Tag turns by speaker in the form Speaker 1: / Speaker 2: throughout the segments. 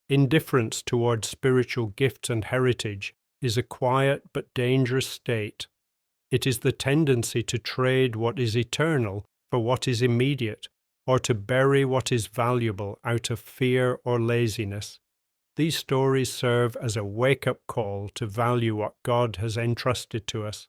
Speaker 1: Indifference towards spiritual gifts and heritage is a quiet but dangerous state. It is the tendency to trade what is eternal for what is immediate, or to bury what is valuable out of fear or laziness. These stories serve as a wake-up call to value what God has entrusted to us.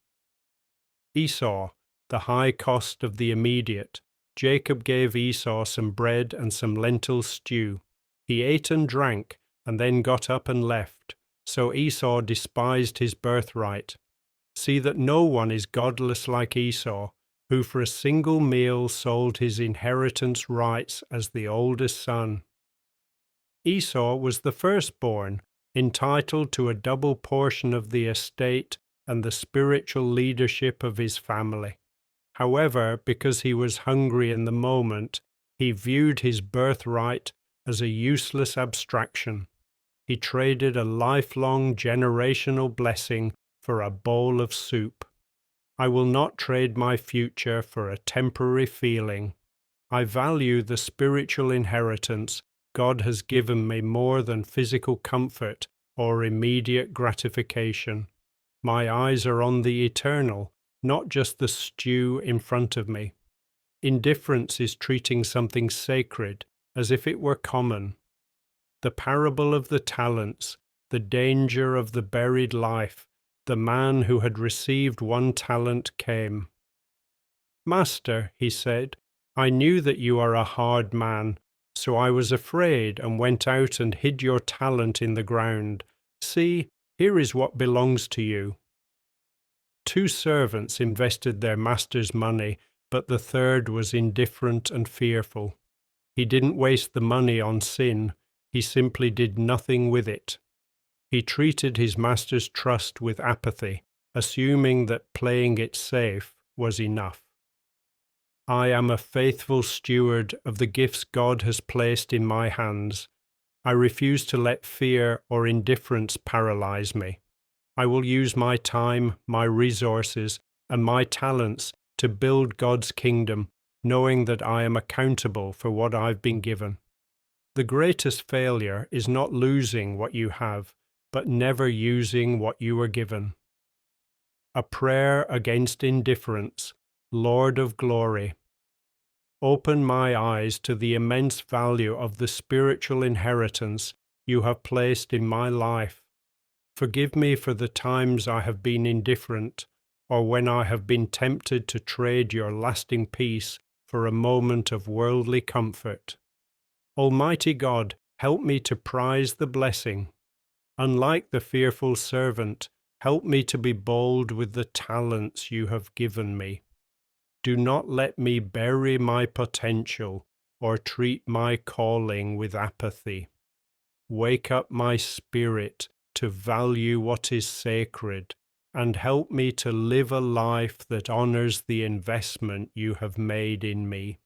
Speaker 1: Esau, the high cost of the immediate. Jacob gave Esau some bread and some lentil stew. He ate and drank, and then got up and left. So Esau despised his birthright. See that no one is godless like Esau, who for a single meal sold his inheritance rights as the oldest son. Esau was the firstborn, entitled to a double portion of the estate and the spiritual leadership of his family. However, because he was hungry in the moment, he viewed his birthright as a useless abstraction. He traded a lifelong generational blessing for a bowl of soup. I will not trade my future for a temporary feeling. I value the spiritual inheritance God has given me more than physical comfort or immediate gratification. My eyes are on the eternal, not just the stew in front of me. Indifference is treating something sacred as if it were common. The parable of the talents, the danger of the buried life, the man who had received 1 talent came. "Master," he said, "I knew that you are a hard man, so I was afraid and went out and hid your talent in the ground. See, here is what belongs to you." 2 servants invested their master's money, but the third was indifferent and fearful. He didn't waste the money on sin, he simply did nothing with it. He treated his master's trust with apathy, assuming that playing it safe was enough. I am a faithful steward of the gifts God has placed in my hands. I refuse to let fear or indifference paralyze me. I will use my time, my resources, and my talents to build God's kingdom, knowing that I am accountable for what I've been given. The greatest failure is not losing what you have, but never using what you were given. A prayer against indifference. Lord of glory, open my eyes to the immense value of the spiritual inheritance you have placed in my life. Forgive me for the times I have been indifferent, or when I have been tempted to trade your lasting peace for a moment of worldly comfort. Almighty God, help me to prize the blessing. Unlike the fearful servant, help me to be bold with the talents you have given me. Do not let me bury my potential or treat my calling with apathy. Wake up my spirit to value what is sacred, and help me to live a life that honors the investment you have made in me.